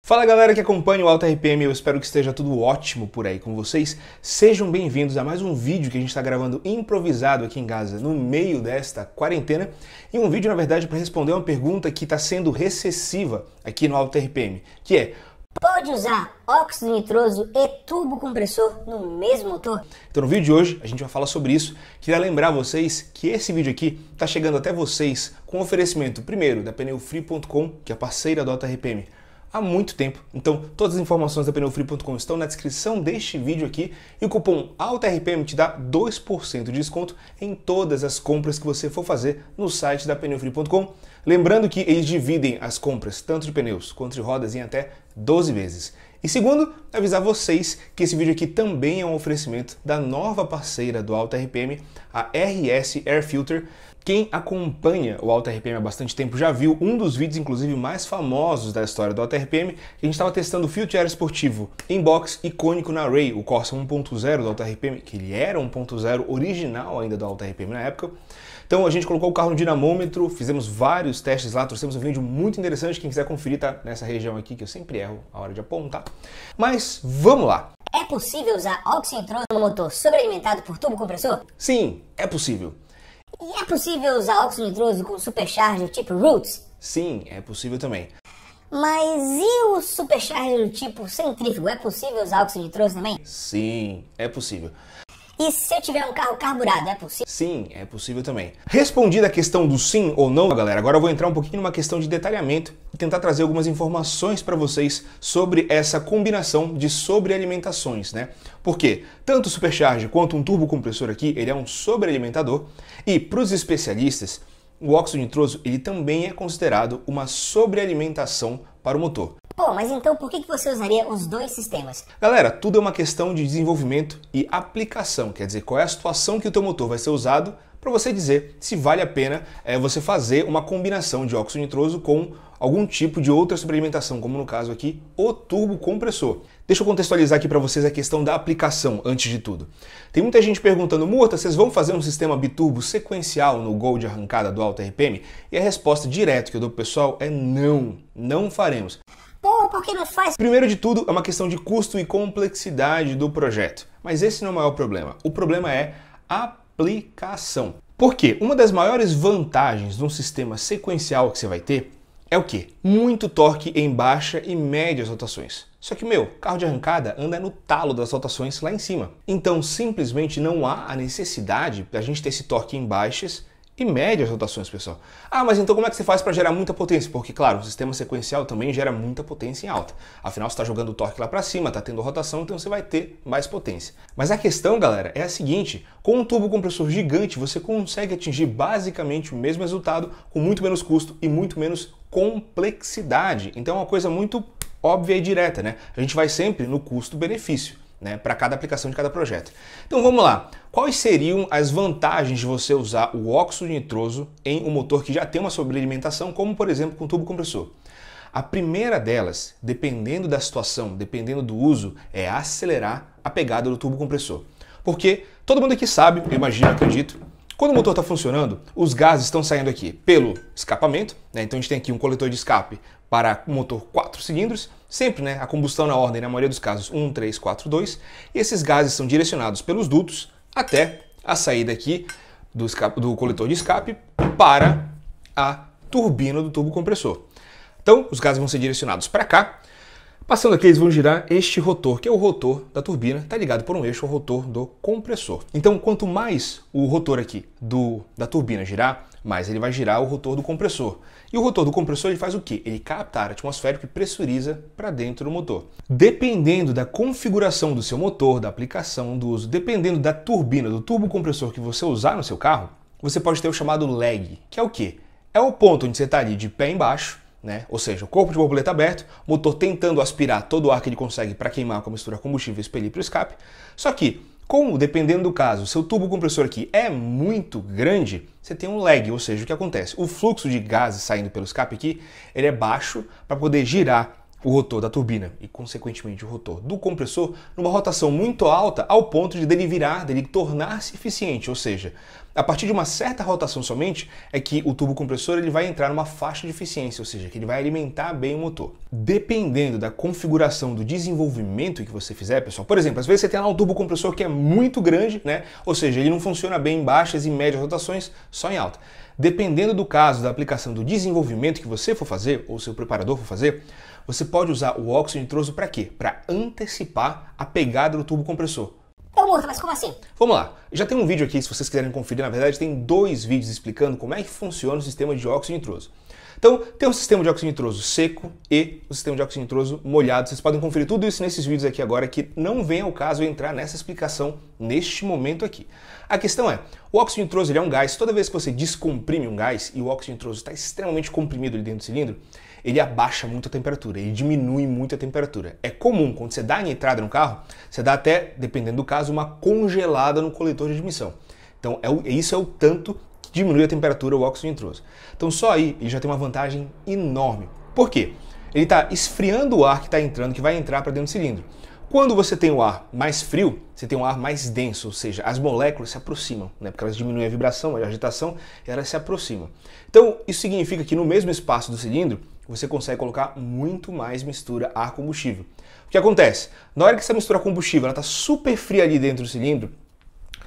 Fala galera que acompanha o Alta RPM, eu espero que esteja tudo ótimo por aí com vocês. Sejam bem-vindos a mais um vídeo que a gente está gravando improvisado aqui em casa no meio desta quarentena. E um vídeo, na verdade, para responder uma pergunta que está sendo recessiva aqui no Alta RPM, que é: pode usar óxido nitroso e turbo compressor no mesmo motor? Então no vídeo de hoje a gente vai falar sobre isso. Queria lembrar vocês que esse vídeo aqui está chegando até vocês com oferecimento, primeiro, da pneufree.com, que é parceira do Alta RPM há muito tempo. Então todas as informações da pneufree.com estão na descrição deste vídeo aqui e o cupom ALTARPM te dá 2% de desconto em todas as compras que você for fazer no site da pneufree.com. Lembrando que eles dividem as compras tanto de pneus quanto de rodas em até 12 vezes. E segundo, avisar vocês que esse vídeo aqui também é um oferecimento da nova parceira do Alta RPM, a RS Air Filter. Quem acompanha o Alta RPM há bastante tempo já viu um dos vídeos, inclusive, mais famosos da história do Alta RPM, que a gente estava testando o filtro de ar esportivo em box icônico na Ray, o Corsa 1.0 do Alta RPM, que ele era 1.0 original ainda do Alta RPM na época. Então a gente colocou o carro no dinamômetro, fizemos vários testes lá, trouxemos um vídeo muito interessante, quem quiser conferir tá nessa região aqui, que eu sempre erro a hora de apontar. Mas vamos lá! É possível usar óxido nitroso no motor sobrealimentado por turbo compressor? Sim, é possível. E é possível usar óxido nitroso com supercharger tipo Roots? Sim, é possível também. Mas e o supercharger do tipo centrífugo? É possível usar óxido nitroso também? Sim, é possível. E se eu tiver um carro carburado, é possível? Sim, é possível também. Respondida a questão do sim ou não, galera, agora eu vou entrar um pouquinho numa questão de detalhamento e tentar trazer algumas informações para vocês sobre essa combinação de sobrealimentações, né? Porque tanto o supercharger quanto um turbocompressor aqui, ele é um sobrealimentador e para os especialistas, o óxido nitroso ele também é considerado uma sobrealimentação para o motor. Pô, mas então por que você usaria os dois sistemas? Galera, tudo é uma questão de desenvolvimento e aplicação, quer dizer, qual é a situação que o teu motor vai ser usado para você dizer se vale a pena você fazer uma combinação de óxido nitroso com algum tipo de outra superalimentação, como no caso aqui, o turbocompressor. Deixa eu contextualizar aqui para vocês a questão da aplicação antes de tudo. Tem muita gente perguntando: Murta, vocês vão fazer um sistema biturbo sequencial no Gol de arrancada do Alta RPM? E a resposta direta que eu dou pro pessoal é não, não faremos. Pô, por que não faz? Primeiro de tudo, é uma questão de custo e complexidade do projeto. Mas esse não é o maior problema. O problema é a aplicação. Por quê? Uma das maiores vantagens de um sistema sequencial que você vai ter é o quê? Muito torque em baixa e médias rotações. Só que, carro de arrancada anda no talo das rotações lá em cima. Então, simplesmente não há a necessidade da gente ter esse torque em baixas e médias rotações, pessoal. Ah, mas então como é que você faz para gerar muita potência? Porque, claro, o sistema sequencial também gera muita potência em alta. Afinal, você está jogando o torque lá para cima, está tendo rotação, então você vai ter mais potência. Mas a questão, galera, é a seguinte: com um turbocompressor gigante, você consegue atingir basicamente o mesmo resultado com muito menos custo e muito menos complexidade. Então é uma coisa muito óbvia e direta, né? A gente vai sempre no custo-benefício, né, para cada aplicação de cada projeto. Então vamos lá. Quais seriam as vantagens de você usar o óxido nitroso em um motor que já tem uma sobrealimentação, como por exemplo com o turbocompressor? A primeira delas, dependendo da situação, dependendo do uso, é acelerar a pegada do turbocompressor. Porque todo mundo aqui sabe, eu imagino, acredito, quando o motor está funcionando, os gases estão saindo aqui pelo escapamento, né? Então a gente tem aqui um coletor de escape para o motor 4 cilindros, sempre, né, a combustão na ordem, na maioria dos casos, 1, 3, 4, 2, e esses gases são direcionados pelos dutos até a saída aqui do coletor de escape para a turbina do turbocompressor. Então, os gases vão ser direcionados para cá. Passando aqui, eles vão girar este rotor, que é o rotor da turbina, está ligado por um eixo ao rotor do compressor. Então, quanto mais o rotor aqui da turbina girar, mais ele vai girar o rotor do compressor. E o rotor do compressor ele faz o quê? Ele capta ar atmosférico e pressuriza para dentro do motor. Dependendo da configuração do seu motor, da aplicação, do uso, dependendo da turbina, do turbocompressor que você usar no seu carro, você pode ter o chamado lag, que é o quê? É o ponto onde você está ali de pé embaixo, né? Ou seja, o corpo de borboleta aberto, o motor tentando aspirar todo o ar que ele consegue para queimar com a mistura combustível e expelir para o escape. Só que, como, dependendo do caso, seu tubo compressor aqui é muito grande, você tem um lag, ou seja, o que acontece? O fluxo de gases saindo pelo escape aqui, ele é baixo para poder girar o rotor da turbina e, consequentemente, o rotor do compressor numa rotação muito alta ao ponto de dele tornar-se eficiente, ou seja, a partir de uma certa rotação somente é que o turbo compressor ele vai entrar numa faixa de eficiência, ou seja, que ele vai alimentar bem o motor. Dependendo da configuração do desenvolvimento que você fizer, pessoal, por exemplo, às vezes você tem lá um turbo compressor que é muito grande, né? Ou seja, ele não funciona bem em baixas e médias rotações, só em alta. Dependendo do caso da aplicação do desenvolvimento que você for fazer, ou seu preparador for fazer, você pode usar o óxido nitroso para quê? Para antecipar a pegada do turbo compressor. Mas como assim? Vamos lá, já tem um vídeo aqui, se vocês quiserem conferir, na verdade tem 2 vídeos explicando como é que funciona o sistema de óxido nitroso. Então, tem o sistema de óxido nitroso seco e o sistema de óxido nitroso molhado. Vocês podem conferir tudo isso nesses vídeos aqui agora, que não vem ao caso entrar nessa explicação neste momento aqui. A questão é, o óxido nitroso ele é um gás, toda vez que você descomprime um gás e o óxido nitroso está extremamente comprimido ali dentro do cilindro, ele abaixa muito a temperatura, ele diminui muito a temperatura. É comum, quando você dá a nitrada no carro, você dá até, dependendo do caso, uma congelada no coletor de admissão. Então, isso é o tanto que diminui a temperatura o óxido nitroso. Então, só aí ele já tem uma vantagem enorme. Por quê? Ele está esfriando o ar que está entrando, que vai entrar para dentro do cilindro. Quando você tem o ar mais frio, você tem um ar mais denso, ou seja, as moléculas se aproximam, né? Porque elas diminuem a vibração, a agitação, e elas se aproximam. Então, isso significa que no mesmo espaço do cilindro, você consegue colocar muito mais mistura ar-combustível. O que acontece? Na hora que essa mistura combustível está super fria ali dentro do cilindro,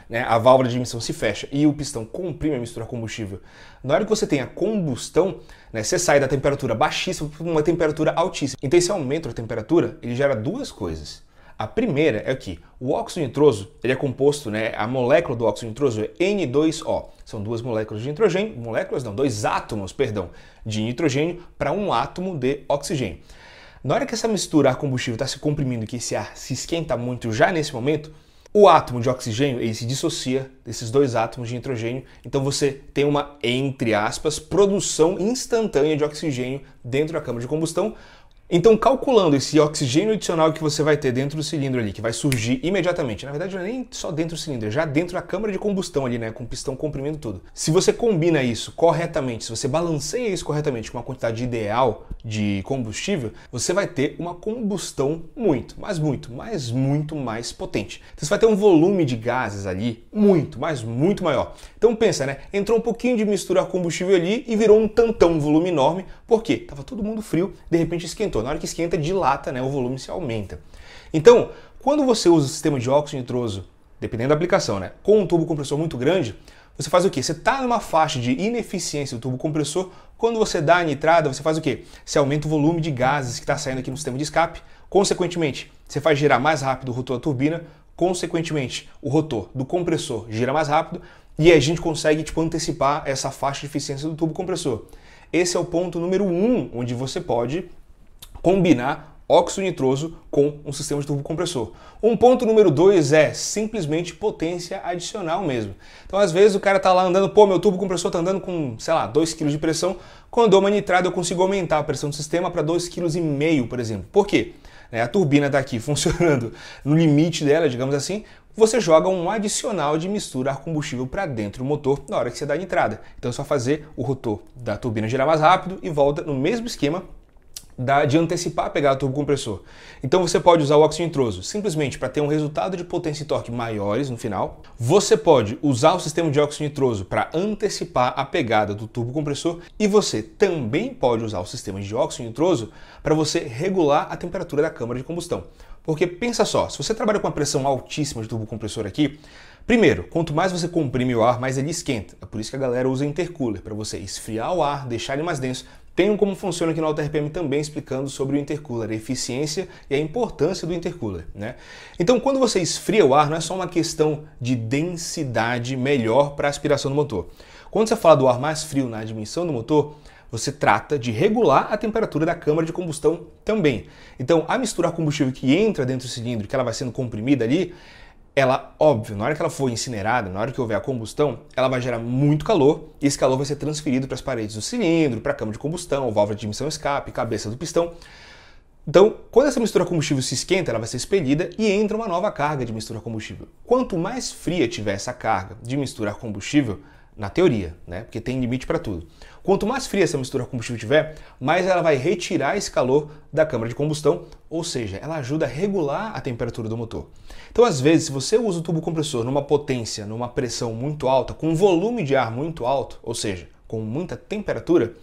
né, a válvula de admissão se fecha e o pistão comprime a mistura combustível. Na hora que você tem a combustão, né, você sai da temperatura baixíssima para uma temperatura altíssima. Então esse aumento da temperatura, ele gera 2 coisas. A primeira é que o óxido nitroso, ele é composto, né, a molécula do óxido nitroso é N2O. São 2 moléculas de nitrogênio, 2 átomos, perdão, de nitrogênio para 1 átomo de oxigênio. Na hora que essa mistura ar-combustível está se comprimindo e que esse ar se esquenta muito já nesse momento, o átomo de oxigênio ele se dissocia desses 2 átomos de nitrogênio, então você tem uma, entre aspas, produção instantânea de oxigênio dentro da câmara de combustão. Então, calculando esse oxigênio adicional que você vai ter dentro do cilindro ali, que vai surgir imediatamente, na verdade não é nem só dentro do cilindro, é já dentro da câmara de combustão ali, né, com o pistão comprimindo tudo. Se você combina isso corretamente, se você balanceia isso corretamente com uma quantidade ideal de combustível, você vai ter uma combustão muito mais potente. Então, você vai ter um volume de gases ali muito maior. Então pensa, né, entrou um pouquinho de mistura a combustível ali e virou um tantão, um volume enorme, por quê? Tava todo mundo frio, de repente esquentou. Na hora que esquenta, dilata, né, o volume se aumenta. Então, quando você usa o sistema de óxido nitroso, dependendo da aplicação, né, com um turbo compressor muito grande, você faz o quê? Você está numa faixa de ineficiência do turbo compressor, quando você dá a nitrada, você faz o quê? Você aumenta o volume de gases que está saindo aqui no sistema de escape, consequentemente, você faz girar mais rápido o rotor da turbina, consequentemente, o rotor do compressor gira mais rápido, e a gente consegue antecipar essa faixa de eficiência do turbo compressor. Esse é o ponto número 1, onde você pode combinar óxido nitroso com um sistema de turbo compressor. Um ponto número 2 é simplesmente potência adicional mesmo. Então, às vezes, o cara tá lá andando, pô, meu turbo compressor tá andando com, sei lá, 2 kg de pressão. Quando eu dou uma nitrada, eu consigo aumentar a pressão do sistema para 2,5 kg, por exemplo. Por quê? A turbina está aqui funcionando no limite dela, digamos assim, você joga um adicional de mistura ar-combustível para dentro do motor na hora que você dá a nitrada. Então é só fazer o rotor da turbina girar mais rápido e volta no mesmo esquema de antecipar a pegada do turbo compressor. Então você pode usar o óxido nitroso simplesmente para ter um resultado de potência e torque maiores no final. Você pode usar o sistema de óxido nitroso para antecipar a pegada do turbo compressor e você também pode usar o sistema de óxido nitroso para você regular a temperatura da câmara de combustão. Porque pensa só, se você trabalha com uma pressão altíssima de turbo compressor aqui, primeiro, quanto mais você comprime o ar, mais ele esquenta. É por isso que a galera usa intercooler, para você esfriar o ar, deixar ele mais denso. Tem como funciona aqui no Alto RPM também explicando sobre o intercooler, a eficiência e a importância do intercooler, né? Então, quando você esfria o ar, não é só uma questão de densidade melhor para a aspiração do motor. Quando você fala do ar mais frio na admissão do motor, você trata de regular a temperatura da câmara de combustão também. Então, a mistura a combustível que entra dentro do cilindro, que ela vai sendo comprimida ali, ela, óbvio, na hora que ela for incinerada, na hora que houver a combustão, ela vai gerar muito calor e esse calor vai ser transferido para as paredes do cilindro, para a câmara de combustão, válvula de admissão escape, cabeça do pistão. Então, quando essa mistura a combustível se esquenta, ela vai ser expelida e entra uma nova carga de mistura a combustível. Quanto mais fria tiver essa carga de mistura a combustível, Na teoria, né? Porque tem limite para tudo. Quanto mais fria essa mistura a combustível tiver, mais ela vai retirar esse calor da câmara de combustão, ou seja, ela ajuda a regular a temperatura do motor. Então, às vezes, se você usa o turbo compressor numa potência, numa pressão muito alta, com um volume de ar muito alto, ou seja, com muita temperatura,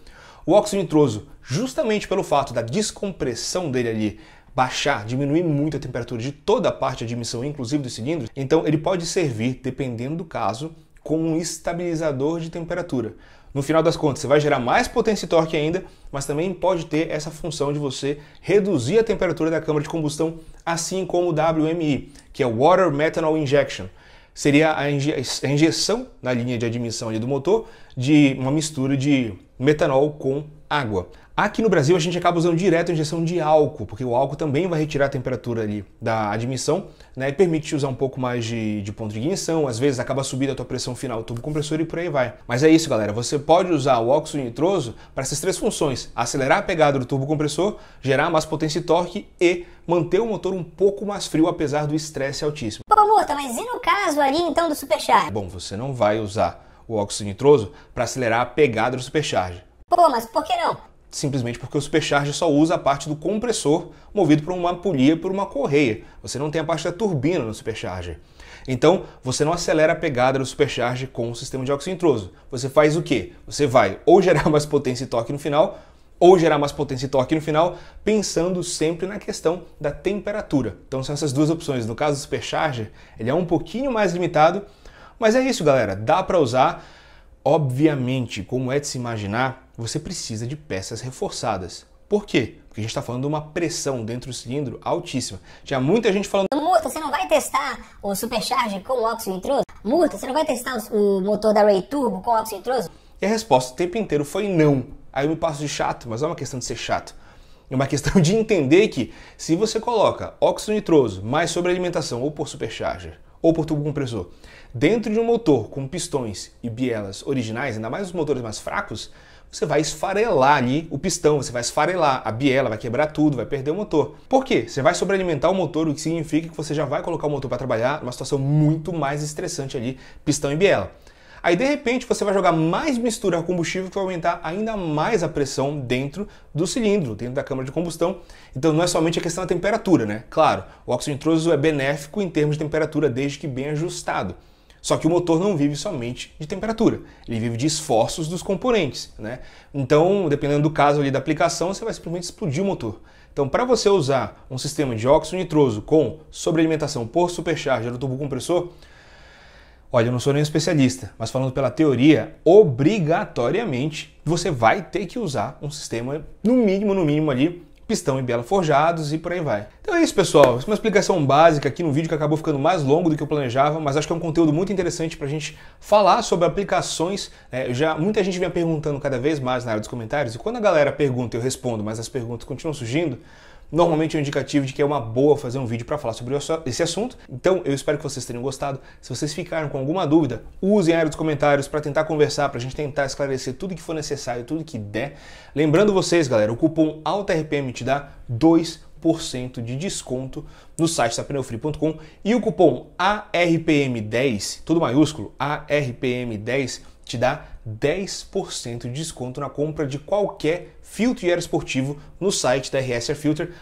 o óxido nitroso, justamente pelo fato da descompressão dele ali baixar, diminuir muito a temperatura de toda a parte de admissão, inclusive dos cilindros, então ele pode servir, dependendo do caso, como um estabilizador de temperatura. No final das contas, você vai gerar mais potência e torque ainda, mas também pode ter essa função de você reduzir a temperatura da câmara de combustão, assim como o WMI, que é o Water Methanol Injection. Seria a injeção na linha de admissão ali do motor de uma mistura de metanol com água. Aqui no Brasil a gente acaba usando direto a injeção de álcool, porque o álcool também vai retirar a temperatura ali da admissão, né, e permite usar um pouco mais de ponto de ignição, às vezes acaba subindo a tua pressão final do turbo compressor e por aí vai. Mas é isso, galera, você pode usar o óxido nitroso para essas três funções: acelerar a pegada do turbo compressor, gerar mais potência e torque e manter o motor um pouco mais frio apesar do estresse altíssimo. Pô, Murta, mas e no caso ali então do supercharger? Bom, você não vai usar o óxido nitroso para acelerar a pegada do supercharger. Pô, mas por que não? Simplesmente porque o supercharger só usa a parte do compressor movido por uma polia e por uma correia. Você não tem a parte da turbina no supercharger. Então, você não acelera a pegada do supercharger com o sistema de óxido nitroso. Você faz o quê? Você vai ou gerar mais potência e torque no final, ou gerar mais potência e torque no final, pensando sempre na questão da temperatura. Então, são essas duas opções. No caso do supercharger, ele é um pouquinho mais limitado, mas é isso, galera. Dá para usar. Obviamente, como é de se imaginar, você precisa de peças reforçadas. Por quê? Porque a gente está falando de uma pressão dentro do cilindro altíssima. Tinha muita gente falando: Murta, você não vai testar o supercharger com óxido nitroso? Murta, você não vai testar o motor da Ray Turbo com óxido nitroso? E a resposta o tempo inteiro foi não. Aí eu me passo de chato, mas não é uma questão de ser chato. É uma questão de entender que se você coloca óxido nitroso mais sobrealimentação ou por supercharger ou por turbo compressor dentro de um motor com pistões e bielas originais, ainda mais os motores mais fracos, você vai esfarelar ali o pistão, você vai esfarelar a biela, vai quebrar tudo, vai perder o motor. Por quê? Você vai sobrealimentar o motor, o que significa que você já vai colocar o motor para trabalhar numa situação muito mais estressante ali, pistão e biela. Aí de repente você vai jogar mais mistura a combustível que vai aumentar ainda mais a pressão dentro do cilindro, dentro da câmara de combustão. Então não é somente a questão da temperatura, né? Claro, o óxido nitroso é benéfico em termos de temperatura desde que bem ajustado. Só que o motor não vive somente de temperatura, ele vive de esforços dos componentes, né? Então, dependendo do caso ali da aplicação, você vai simplesmente explodir o motor. Então, para você usar um sistema de óxido nitroso com sobrealimentação por supercharger do turbo compressor, olha, eu não sou nem especialista, mas falando pela teoria, obrigatoriamente você vai ter que usar um sistema, no mínimo ali, pistão e biela forjados e por aí vai. Então é isso, pessoal. Essa é uma explicação básica aqui no vídeo que acabou ficando mais longo do que eu planejava, mas acho que é um conteúdo muito interessante para a gente falar sobre aplicações. Muita gente vem perguntando cada vez mais na área dos comentários, e quando a galera pergunta eu respondo, mas as perguntas continuam surgindo, normalmente é um indicativo de que é uma boa fazer um vídeo para falar sobre esse assunto. Então eu espero que vocês tenham gostado. Se vocês ficaram com alguma dúvida, usem a área dos comentários para tentar conversar, para a gente tentar esclarecer tudo que for necessário, tudo que der. Lembrando vocês, galera, o cupom ALTARPM te dá 2% de desconto no site sapneufree.com e o cupom ARPM10, tudo maiúsculo, ARPM10, te dá 10% de desconto na compra de qualquer filtro de ar esportivo no site da RS Air Filter.